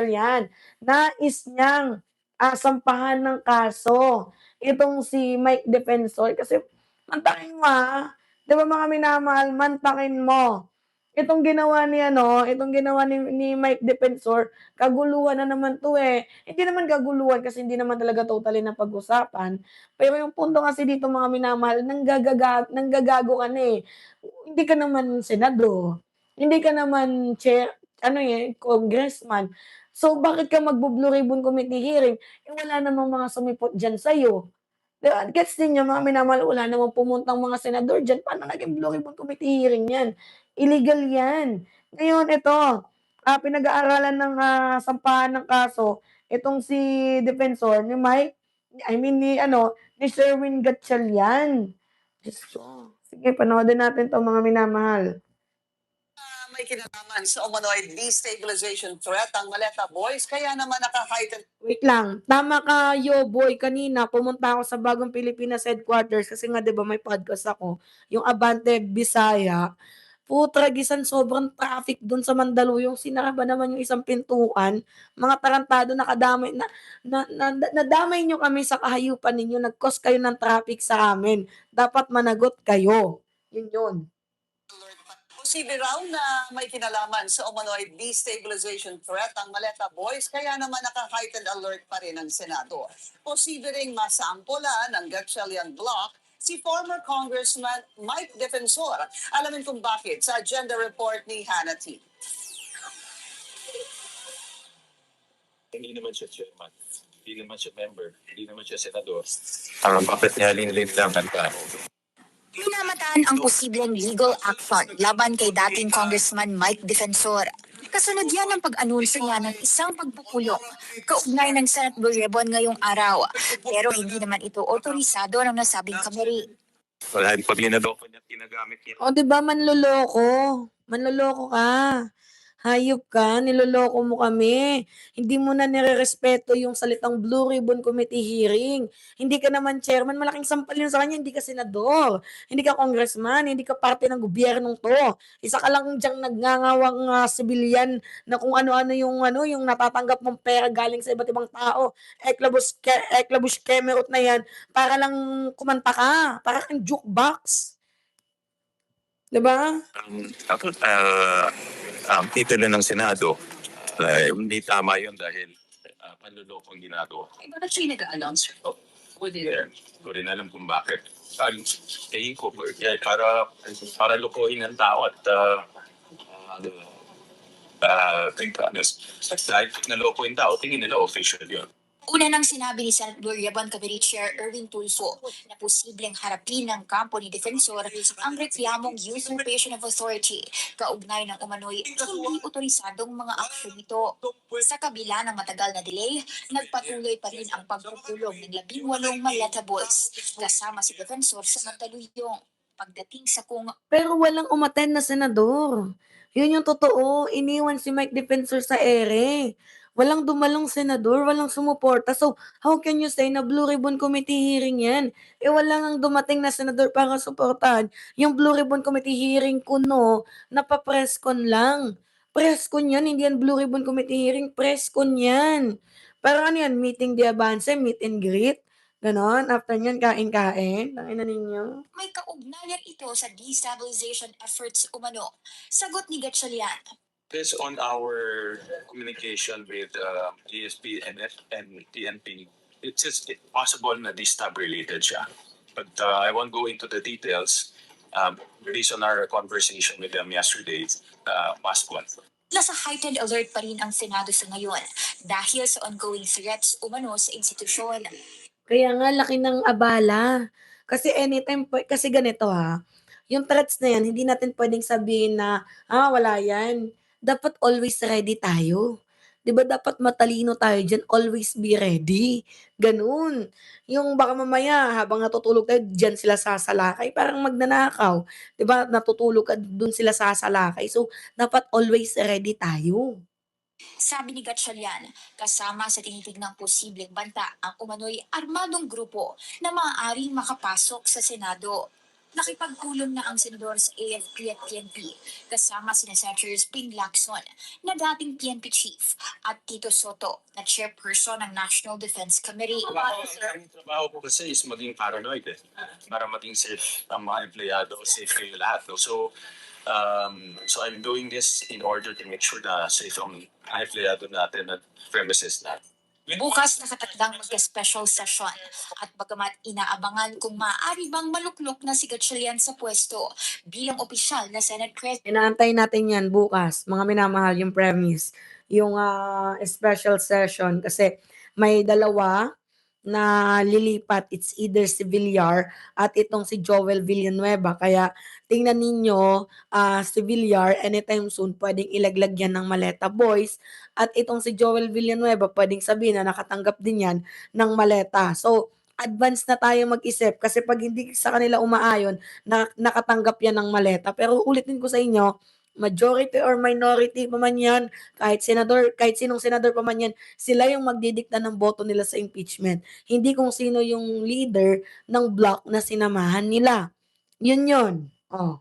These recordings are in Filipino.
yan. Nais niyang, sampahan ng kaso itong si Mike Defensor kasi mantakin mo, 'di ba mga minamahal, mantakin mo. Itong ginawa ni Mike Defensor, kaguluhan na naman 'to, eh. Hindi naman kaguluhan kasi hindi naman talaga totally napag-usapan, pero yung punto kasi dito mga minamahal, nanggagago ka na, eh. Hindi ka naman senador, hindi ka naman congressman. So, bakit ka magbo-Blue Ribbon Committee hearing, eh, wala namang mga sumipot diyan sa'yo. 'Di ba, gets ninyo mga minamahal, wala namang pumuntang mga senador diyan, paano naging Blue Ribbon Committee hearing 'yan? Illegal 'yan. Ngayon ito, pinag-aaralan ng, sampahan ng kaso itong si defensor ni Mike, I mean ni Sherwin Gatchalian. Diyos ko. Sige, panoorin natin 'to mga minamahal. May kinalaman sa umano'y destabilization threat ang Maleta Boys, kaya naman nakakaitan. Wait lang, tama ka, Boy. Kanina pumunta ako sa Bagong Pilipinas Headquarters kasi nga 'di ba may podcast ako, yung Abante Bisaya. Putragis sobrang traffic dun sa Mandaluyong, sinara ba naman yung isang pintuan, mga tarantado nakadamay nadamay niyo kami sa kahayupan ninyo, nag-cause kayo ng traffic sa amin, dapat managot kayo, yun. Posible raw na may kinalaman sa umano'y destabilization threat ang Maleta Boys, kaya naman naka-heightened alert pa rin ang Senado. Posible ring masampola ng Gatchalian Block si former Congressman Mike Defensor. Alamin kung bakit sa agenda report ni Hannah T. Hindi naman siya chairman, hindi naman siya member, hindi naman siya senador. Bakit niya linlin lang ang tao? Minamataan ang posibleng legal action laban kay dating Congressman Mike Defensor. Kasunod yan ang pag-anunsyo niya ng isang pagpupulong kaugnay ng Senate Blue Ribbon ngayong araw. Pero hindi naman ito otorisado ng nasabing kameri. Wala, pag linadoko niya, ginagamit niya. O 'di ba manloloko ka. Hayop ka, niloloko mo kami. Hindi mo na nirerespeto yung salitang Blue Ribbon Committee hearing. Hindi ka naman chairman, malaking sampal yun sa kanya, hindi ka senador, hindi ka congressman, hindi ka parte ng gobyernong 'to. Isa ka lang diyang nagngangawaang, sibilyan na kung ano-ano yung natatanggap mong pera galing sa iba't ibang tao. Eklabus Kemerut na yan para lang kumanta ka, para kang jukebox. 'Di ba? Tapos, ang titulo ng Senado, hindi tama yun dahil panluloko ang ginagawa. Bakit siya nag-a-announce? Hindi ko rin alam kung bakit. Tingin ko, para lukuhin ang tao at dahil naloko yung tao, tingin nila official yun. Una nang sinabi ni Senate Blue Ribbon Committee Chair Erwin Tulfo na posibleng harapin ng kampo ni Defensor ang reklamong usurpation of authority kaugnay ng umano'y hindi otorisadong mga aksyon nito. Sa kabila ng matagal na delay, nagpatuloy pa rin ang pagpupulong ng 18 Maleta Boys kasama si Defensor sa Mandaluyong. Pagdating sa kung Pero walang umattend na senador. Yun yung totoo, iniwan si Mike Defensor sa ere. Walang dumalong senador, walang sumuporta. So, how can you say na Blue Ribbon Committee hearing yan? Eh, wala ngang dumating na senador para suportahan. Yung Blue Ribbon Committee hearing kuno, napa-press con lang. Press con yan, hindi yan Blue Ribbon Committee hearing, press con yan. Parang ano yan, meeting de avance, meet and greet. Ganon, after nyan, kain-kain. Tangina ninyo. may kaugnayan ito sa destabilization efforts umano. Sagot ni Gatchalian. Based on our communication with GSP and TNP, it's just possible na distab related siya. But I won't go into the details based on our conversation with them yesterday, past one. Nasa heightened alert pa rin ang Senado sa ngayon dahil sa ongoing threats umano sa institusyon. Kaya nga laki ng abala. Kasi anytime kasi ganito, yung threats na yan hindi natin puwedeng sabihin na, wala yan. Dapat always ready tayo. 'Di ba dapat matalino tayo diyan, always be ready, gano'n. Yung baka mamaya habang natutulog tayo diyan sila sasalakay, parang magnanakaw. 'Di ba natutulog ka dun sila sasalakay, so dapat always ready tayo. Sabi ni Gatchalian, kasama sa tinitignang posibleng banta ang umano'y armadong grupo na maaaring makapasok sa Senado. Nakipagpulong na ang senador sa AFP at PNP kasama sina Senators Ping Lacson na dating PNP chief at Tito Soto na chairperson ng National Defense Committee. Ang trabaho ko kasi is maging paranoid para maging safe ang mga empleyado, safe kayo lahat. No? So I'm doing this in order to make sure na safe ang mga empleyado natin at premises natin. Bukas nakatakdang magka-special session at bagamat inaabangan kung maaari bang maluklok na si Gatchalian sa pwesto bilang opisyal na Senate President. Inaantay natin yan bukas, mga minamahal, yung premise, yung special session kasi may dalawa na lilipat. It's either si Villar at itong si Joel Villanueva. Kaya tingnan ninyo, si Villar anytime soon pwedeng ilaglag yan ng Maleta Boys at itong si Joel Villanueva pwedeng sabihin na nakatanggap din yan ng maleta. So, advance na tayo mag-isip kasi pag hindi sa kanila umaayon, nakatanggap yan ng maleta. Pero ulitin ko sa inyo, majority or minority pa man yan, kahit senador, kahit sinong senador pa man yan, sila yung magdidikta ng boto nila sa impeachment. Hindi kung sino yung leader ng block na sinamahan nila. Yun. Oh.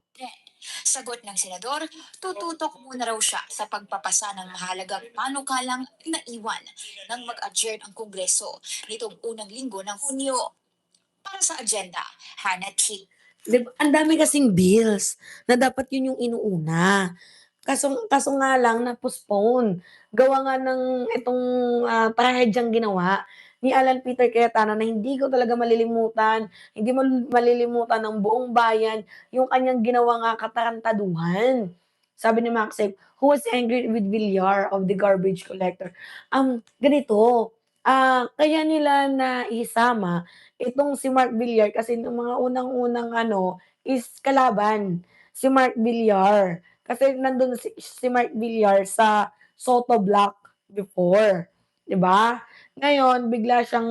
Sagot ng senador, tututok muna raw siya sa pagpapasa ng mahalagang panukalang naiwan nang mag-adjourn ang Kongreso nitong unang linggo ng Hunyo. Para sa agenda, Hannah T. Diba, ang dami kasing bills na dapat yun yung inuuna. Kaso nga lang na-postpone. Gawa nga ng itong trahedyang ginawa ni Alan Peter Cayetano na hindi ko talaga malilimutan, hindi malilimutan ng buong bayan yung kanyang ginawang katarantaduhan. Sabi ni Maxim, who was angry with Villar of the garbage collector. Ganito, kaya nila na isama itong si Mark Villar kasi nung mga unang-unang is kalaban si Mark Villar. Kasi nandun si Mark Villar sa Soto Block before, 'di ba? Ngayon bigla siyang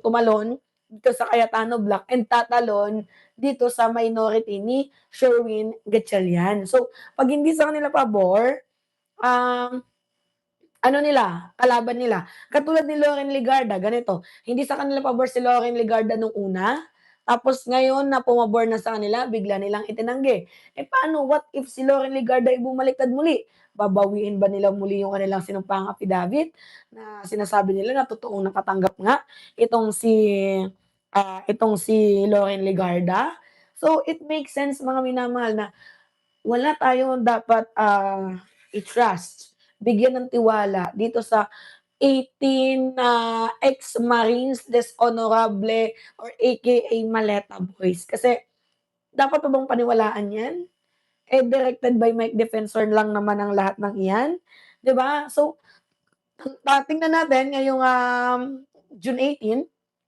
tumalon dito sa Cayetano Block and tatalon dito sa minority ni Sherwin Gatchalian. So, 'pag hindi sa kanila pabor, um, kalaban nila. Katulad ni Loren Legarda, ganito, hindi sa kanila pabor si Loren Legarda nung una, tapos ngayon na pumabor na sa kanila, bigla nilang itinanggi. Eh paano, what if si Loren Legarda ay bumaliktad muli? Babawiin ba nila muli yung kanilang sinumpang affidavit na sinasabi nila na totoong nakatanggap nga itong si Loren Legarda? So it makes sense mga minamahal na wala tayong dapat i-trust, bigyan ng tiwala dito sa 18 ex-Marines dishonorable or AKA Maleta Boys. Kasi dapat pa bang paniwalaan 'yan? Eh, directed by Mike Defensor lang naman ang lahat ng iyan, 'di ba? So, tingnan natin ngayong June 18,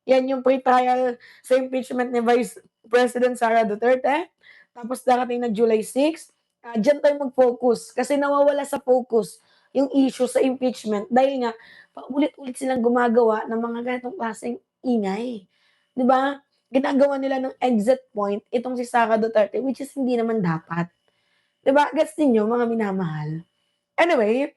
'yan yung pre-trial sa impeachment ni Vice President Sara Duterte. Tapos darating na July 6, diyan tayo mag-focus kasi nawawala sa focus yung issue sa impeachment dahil nga paulit-ulit silang gumagawa ng mga ganitong klaseng ingay, 'di ba? Ginagawa nila ng exit point itong si Sara Duterte which is hindi naman dapat, 'di ba? Gets ninyo mga minamahal? Anyway,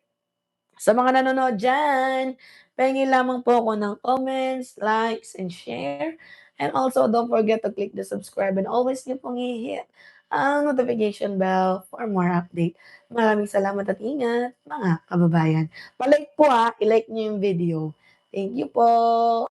sa mga nanonood diyan, pahingi lamang po ako ng comments, likes, and share. And also, don't forget to click the subscribe and always niyo pong i-hit ang notification bell for more update. Maraming salamat at ingat, mga kababayan. Pa-like po i-like niyo yung video. Thank you po.